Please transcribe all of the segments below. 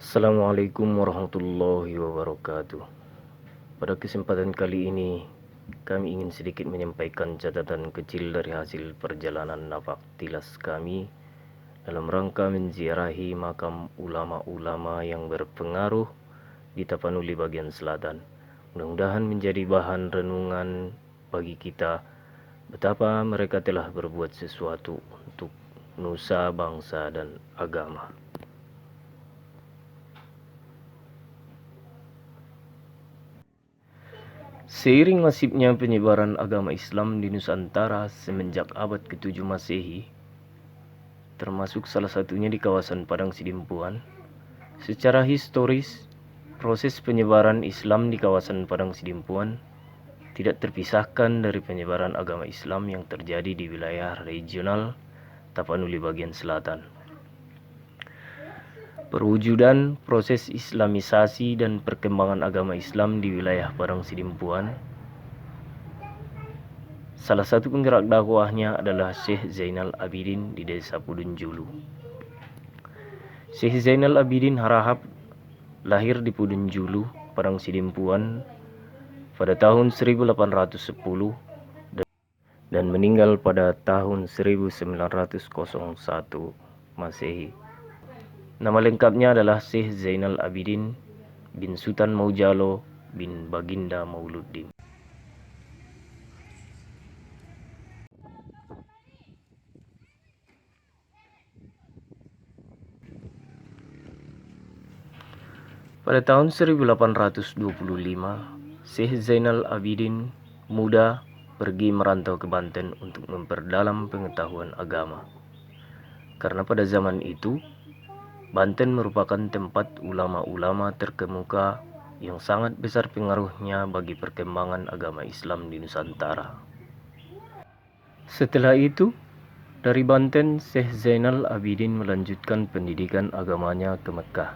Assalamualaikum warahmatullahi wabarakatuh. Pada kesempatan kali ini, kami ingin sedikit menyampaikan catatan kecil dari hasil perjalanan nafak tilas kami dalam rangka menziarahi makam ulama-ulama yang berpengaruh di Tapanuli bagian selatan. Mudah-mudahan menjadi bahan renungan bagi kita betapa mereka telah berbuat sesuatu untuk nusa, bangsa, dan agama. Seiring masifnya penyebaran agama Islam di Nusantara semenjak abad ke-7 Masehi, termasuk salah satunya di kawasan Padang Sidimpuan, secara historis, proses penyebaran Islam di kawasan Padang Sidimpuan tidak terpisahkan dari penyebaran agama Islam yang terjadi di wilayah regional Tapanuli bagian selatan. Perwujudan proses Islamisasi dan perkembangan agama Islam di wilayah Padang Sidimpuan, salah satu penggerak dakwahnya adalah Syekh Zainal Abidin di Desa Pudun Julu. Syekh Zainal Abidin Harahap lahir di Pudun Julu, Padang Sidimpuan pada tahun 1810 dan meninggal pada tahun 1901 Masehi. Nama lengkapnya adalah Syekh Zainal Abidin bin Sultan Maujalo bin Baginda Mauluddin. Pada tahun 1825, Syekh Zainal Abidin muda pergi merantau ke Banten untuk memperdalam pengetahuan agama. Karena pada zaman itu, Banten merupakan tempat ulama-ulama terkemuka yang sangat besar pengaruhnya bagi perkembangan agama Islam di Nusantara. Setelah itu, dari Banten, Syekh Zainal Abidin melanjutkan pendidikan agamanya ke Mekah.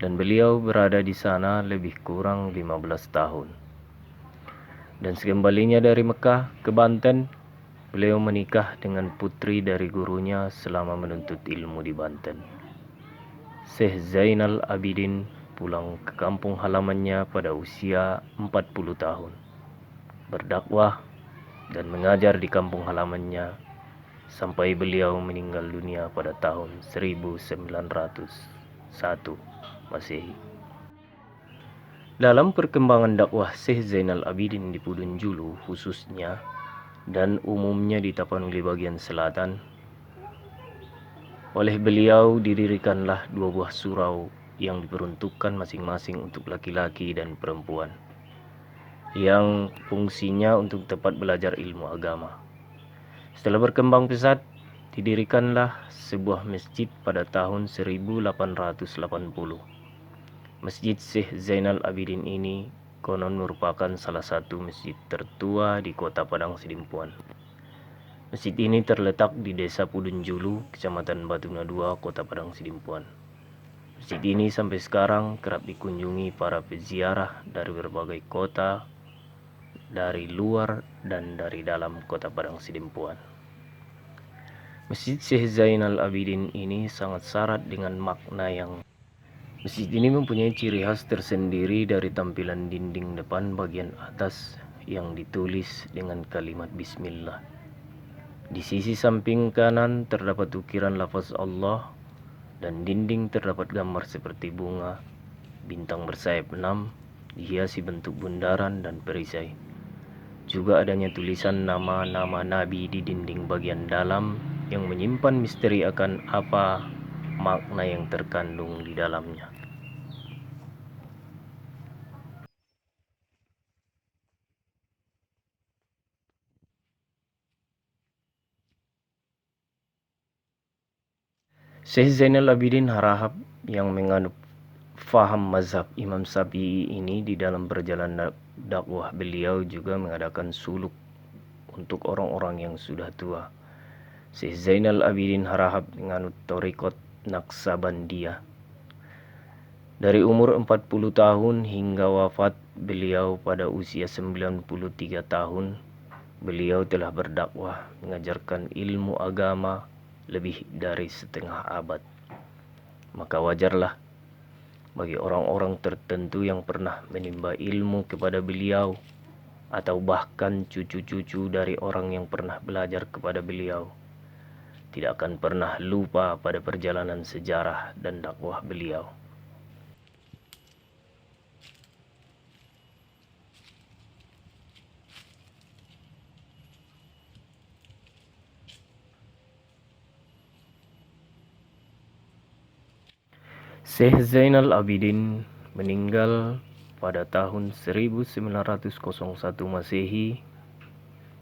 Dan beliau berada di sana lebih kurang 15 tahun. Dan sekembalinya dari Mekah ke Banten, beliau menikah dengan putri dari gurunya selama menuntut ilmu di Banten. Syekh Zainal Abidin pulang ke kampung halamannya pada usia 40 tahun, berdakwah dan mengajar di kampung halamannya sampai beliau meninggal dunia pada tahun 1901 Masehi. Dalam perkembangan dakwah Syekh Zainal Abidin di Pudun Julu khususnya dan umumnya di Tapanuli bagian selatan, oleh beliau didirikanlah 2 buah surau yang diperuntukkan masing-masing untuk laki-laki dan perempuan, yang fungsinya untuk tempat belajar ilmu agama. Setelah berkembang pesat, didirikanlah sebuah masjid pada tahun 1880. Masjid Syekh Zainal Abidin ini konon merupakan salah satu masjid tertua di kota Padang Sidimpuan. Masjid ini terletak di Desa Pudun Julu, Kecamatan Batuna 2, Kota Padang Sidimpuan. Masjid ini sampai sekarang kerap dikunjungi para peziarah dari berbagai kota, dari luar dan dari dalam Kota Padang Sidimpuan. Masjid Syekh Zainal Abidin ini sangat syarat dengan makna yang Masjid ini mempunyai ciri khas tersendiri dari tampilan dinding depan bagian atas yang ditulis dengan kalimat Bismillah. Di sisi samping kanan terdapat ukiran lafaz Allah dan dinding terdapat gambar seperti bunga, bintang bersayap 6, dihiasi bentuk bundaran dan perisai. Juga adanya tulisan nama-nama nabi di dinding bagian dalam yang menyimpan misteri akan apa makna yang terkandung di dalamnya. Syekh Zainal Abidin Harahap yang menganut faham mazhab Imam Syafi'i ini di dalam perjalanan dakwah beliau juga mengadakan suluk untuk orang-orang yang sudah tua. Syekh Zainal Abidin Harahap menganut Thariqat Naqsabandiyah. Dari umur 40 tahun hingga wafat beliau pada usia 93 tahun, beliau telah berdakwah mengajarkan ilmu agama lebih dari setengah abad. Maka wajarlah bagi orang-orang tertentu yang pernah menimba ilmu kepada beliau, atau bahkan cucu-cucu dari orang yang pernah belajar kepada beliau, tidak akan pernah lupa pada perjalanan sejarah dan dakwah beliau. Syekh Zainal Abidin meninggal pada tahun 1901 Masehi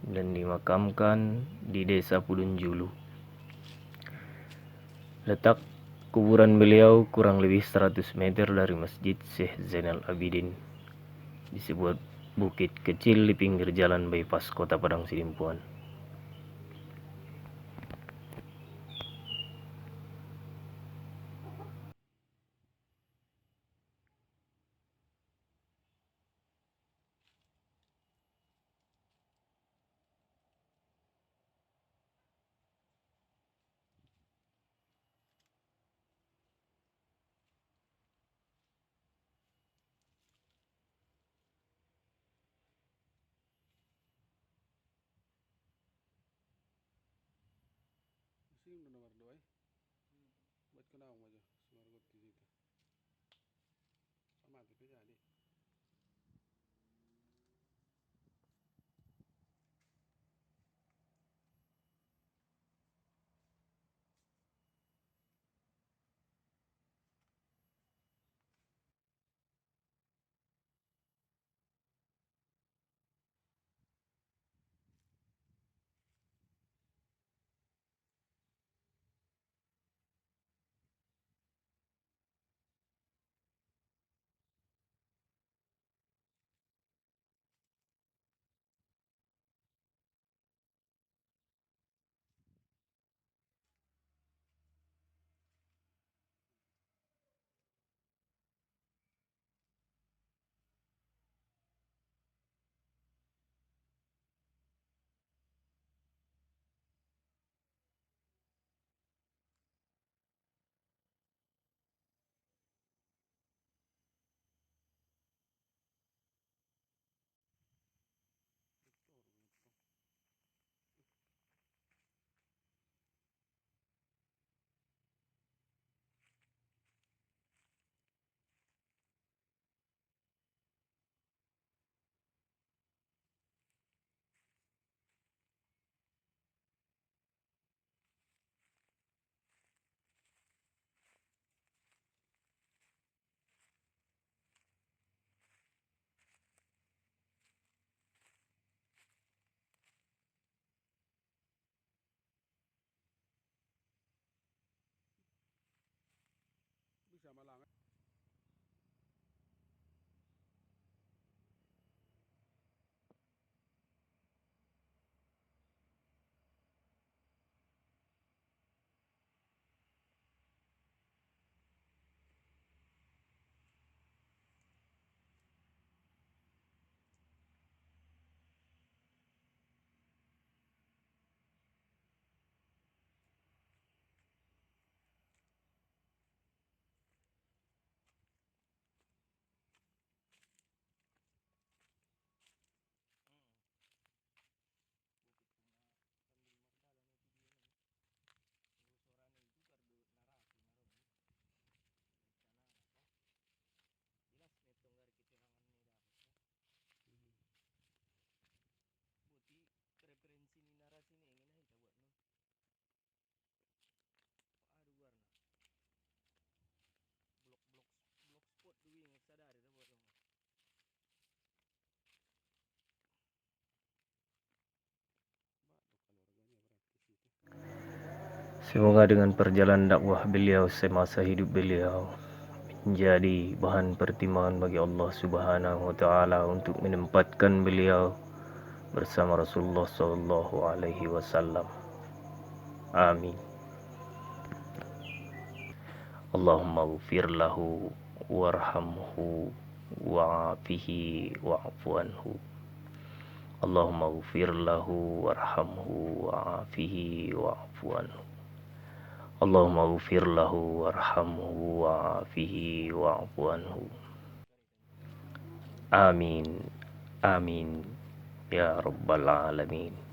dan dimakamkan di Desa Pudunjulu. Letak kuburan beliau kurang lebih 100 meter dari Masjid Syekh Zainal Abidin di sebuah bukit kecil di pinggir jalan bypass Kota Padang Sidimpuan. nomor 2 buat kenal aja semargot di situ sama tapi jadi bisa malang Semoga dengan perjalanan dakwah beliau semasa hidup beliau menjadi bahan pertimbangan bagi Allah Subhanahu wa taala untuk menempatkan beliau bersama Rasulullah sallallahu alaihi wasallam. Amin. Allahumma ighfir lahu warhamhu wa'afihi wa'fu anhu. Allahumma ighfir lahu warhamhu wa'afihi wa'fu anhu. Allahumma ghfir lahu warhamhu wa'afihi wa'fu anhu. Amin. Amin. Ya Rabbal Alamin.